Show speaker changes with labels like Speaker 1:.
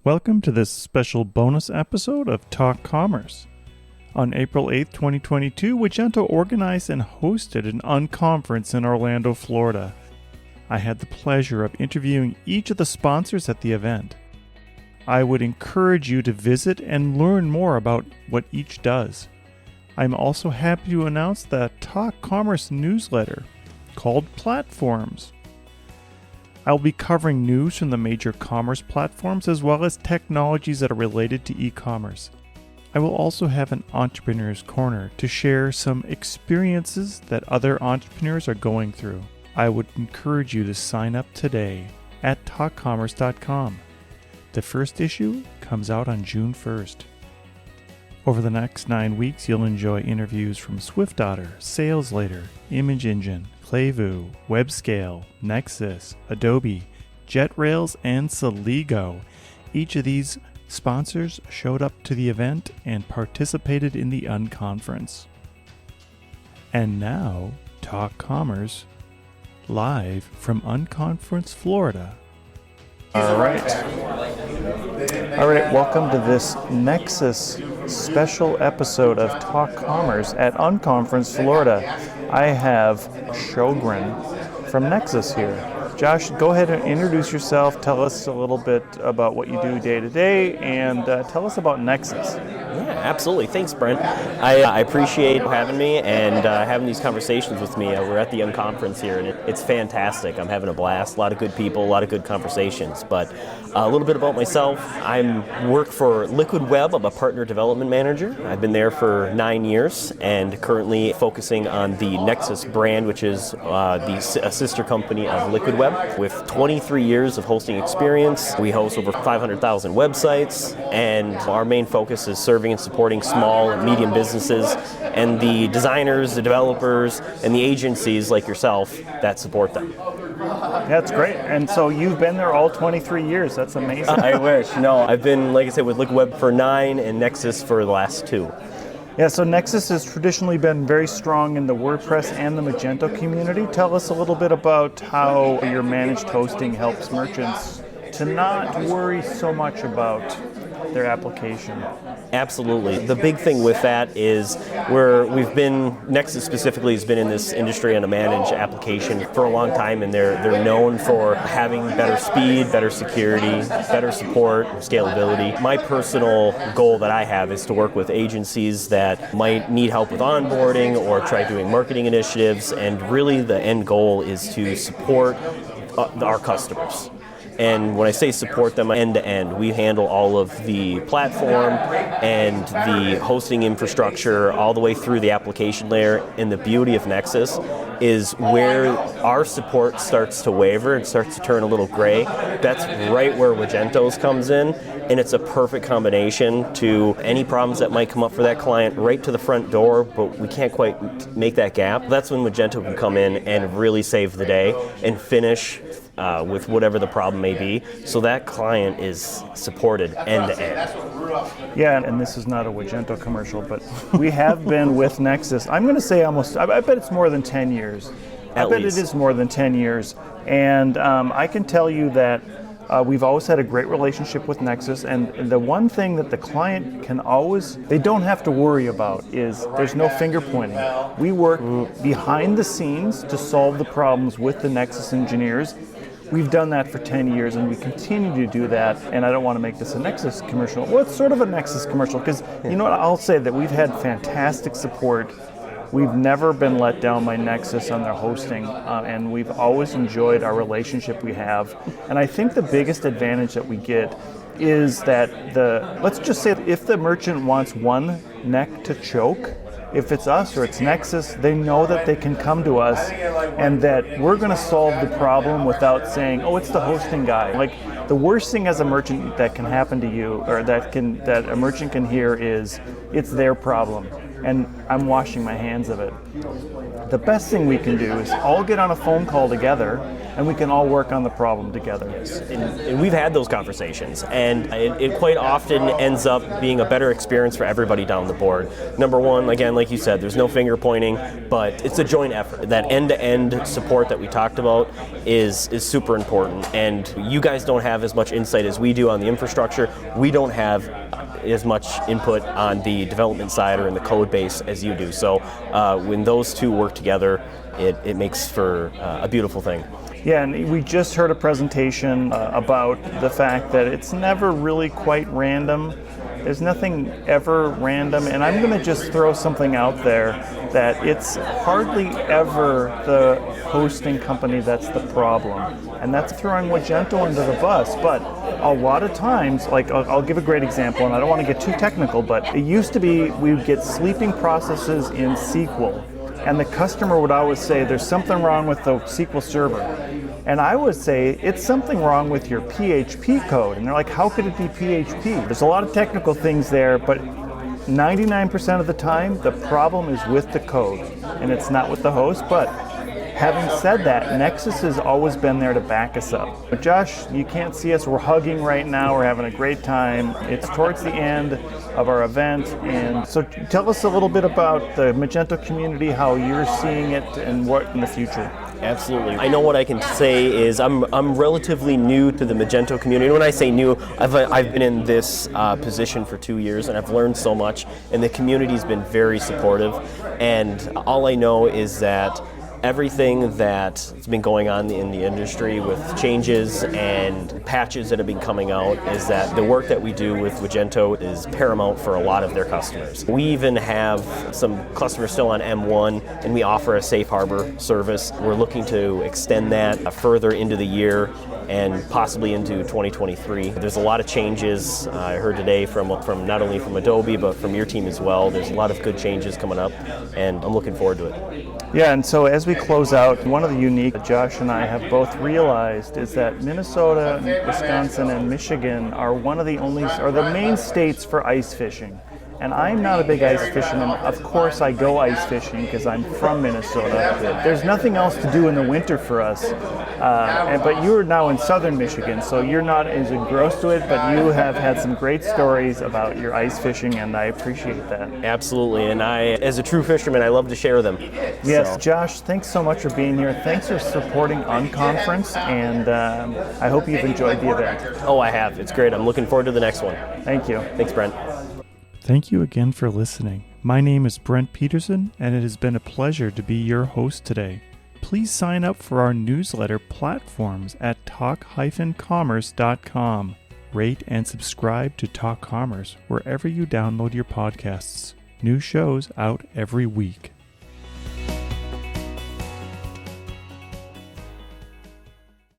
Speaker 1: Welcome to this special bonus episode of Talk Commerce. On April 8th, 2022, Magento organized and hosted an unconference in Orlando, Florida. I had the pleasure of interviewing each of the sponsors at the event. I would encourage you to visit and learn more about what each does. I'm also happy to announce the Talk Commerce newsletter called Platforms. I'll be covering news from the major commerce platforms as well as technologies that are related to e-commerce. I will also have an Entrepreneur's Corner to share some experiences that other entrepreneurs are going through. I would encourage you to sign up today at talkcommerce.com. The first issue comes out on June 1st. Over the next 9 weeks, you'll enjoy interviews from SwiftOtter, SalesLater, Image Engine, Clayvu, WebScale, Nexcess, Adobe, JetRails, and Celigo. Each of these sponsors showed up to the event and participated in the unconference. And now, Talk Commerce, live from Unconference, Florida. All right, welcome to this Nexcess special episode of Talk Commerce at Unconference, Florida. I have Sjogren from Nexcess here. Josh, go ahead and introduce yourself. Tell us a little bit about what you do day to day, and tell us about Nexcess.
Speaker 2: Yeah, absolutely. Thanks, Brent. I appreciate having me and having these conversations with me. We're at the Unconference here, and it's fantastic. I'm having a blast. A lot of good people, a lot of good conversations. But a little bit about myself. I work for Liquid Web. I'm a partner development manager. I've been there for 9 years and currently focusing on the Nexcess brand, which is a sister company of Liquid Web. With 23 years of hosting experience, we host over 500,000 websites, and our main focus is serving and supporting small and medium businesses and the designers, the developers, and the agencies like yourself that support them.
Speaker 1: That's great. And so you've been there all 23 years. That's amazing.
Speaker 2: I wish. No, I've been, like I said, with Liquid Web for 9 and Nexcess for the last 2.
Speaker 1: Yeah, so Nexcess has traditionally been very strong in the WordPress and the Magento community. Tell us a little bit about how your managed hosting helps merchants to not worry so much about their application.
Speaker 2: Absolutely. The big thing with that is Nexcess specifically has been in this industry on a managed application for a long time, and they're known for having better speed, better security, better support, scalability. My personal goal that I have is to work with agencies that might need help with onboarding or try doing marketing initiatives, and really the end goal is to support our customers. And when I say support them end to end, we handle all of the platform and the hosting infrastructure all the way through the application layer. And the beauty of Nexcess is where our support starts to waver and starts to turn a little gray. That's right where Magento's comes in, and it's a perfect combination to any problems that might come up for that client right to the front door, but we can't quite make that gap. That's when Magento can come in and really save the day and finish with whatever the problem may be, so that client is supported end to end.
Speaker 1: Yeah, and this is not a Magento commercial, but we have been with Nexcess. I'm going to say I bet it's more than 10 years. I bet it is more than 10 years. And I can tell you that we've always had a great relationship with Nexcess, and the one thing that the client they don't have to worry about is there's no finger pointing. We work behind the scenes to solve the problems with the Nexcess engineers. We've done that for 10 years, and we continue to do that, and I don't want to make this a Nexcess commercial. Well, it's sort of a Nexcess commercial, because you know what, I'll say that we've had fantastic support. We've never been let down by Nexcess on their hosting, and we've always enjoyed our relationship we have. And I think the biggest advantage that we get is that let's just say if the merchant wants one neck to choke, if it's us or it's Nexcess, they know that they can come to us and that we're going to solve the problem without saying, oh, it's the hosting guy. Like, the worst thing as a merchant that can happen to you, or that a merchant can hear, is it's their problem, and I'm washing my hands of it. The best thing we can do is all get on a phone call together, and we can all work on the problem together.
Speaker 2: And we've had those conversations, and it quite often ends up being a better experience for everybody down the board. Number one, again, like you said, there's no finger pointing, but it's a joint effort. That end-to-end support that we talked about is super important, and you guys don't have have as much insight as we do on the infrastructure. We don't have as much input on the development side or in the code base as you do. So when those two work together, it makes for a beautiful thing.
Speaker 1: Yeah, and we just heard a presentation about the fact that it's never really quite random. There's nothing ever random, and I'm going to just throw something out there that it's hardly ever the hosting company that's the problem, and that's throwing Magento under the bus. But a lot of times, like I'll give a great example, and I don't want to get too technical, but it used to be we would get sleeping processes in SQL, and the customer would always say there's something wrong with the SQL server. And I would say, it's something wrong with your PHP code. And they're like, how could it be PHP? There's a lot of technical things there, but 99% of the time, the problem is with the code, and it's not with the host. But having said that, Nexcess has always been there to back us up. But Josh, you can't see us. We're hugging right now. We're having a great time. It's towards the end of our event. And so tell us a little bit about the Magento community, how you're seeing it, and what in the future.
Speaker 2: Absolutely. I know what I can say is I'm relatively new to the Magento community. When I say new, I've been in this position for 2 years, and I've learned so much, and the community's been very supportive. And all I know is that everything that's been going on in the industry with changes and patches that have been coming out is that the work that we do with Magento is paramount for a lot of their customers. We even have some customers still on M1, and we offer a safe harbor service. We're looking to extend that further into the year and possibly into 2023. There's a lot of changes. I heard today from not only from Adobe, but from your team as well. There's a lot of good changes coming up, and I'm looking forward to it.
Speaker 1: Yeah, and so as we close out, one of the unique that Josh and I have both realized is that Minnesota, Wisconsin, and Michigan are the main states for ice fishing. And I'm not a big ice fisherman. Of course I go ice fishing because I'm from Minnesota. There's nothing else to do in the winter for us. But you're now in southern Michigan, so you're not as engrossed to it, but you have had some great stories about your ice fishing, and I appreciate that.
Speaker 2: Absolutely, and as a true fisherman, I love to share them.
Speaker 1: Yes,
Speaker 2: so.
Speaker 1: Josh, thanks so much for being here. Thanks for supporting Unconference, and I hope you've enjoyed the event.
Speaker 2: Oh, I have. It's great. I'm looking forward to the next one.
Speaker 1: Thank you.
Speaker 2: Thanks, Brent.
Speaker 1: Thank you again for listening. My name is Brent Peterson, and it has been a pleasure to be your host today. Please sign up for our newsletter platforms at talk-commerce.com. Rate and subscribe to Talk Commerce wherever you download your podcasts. New shows out every week.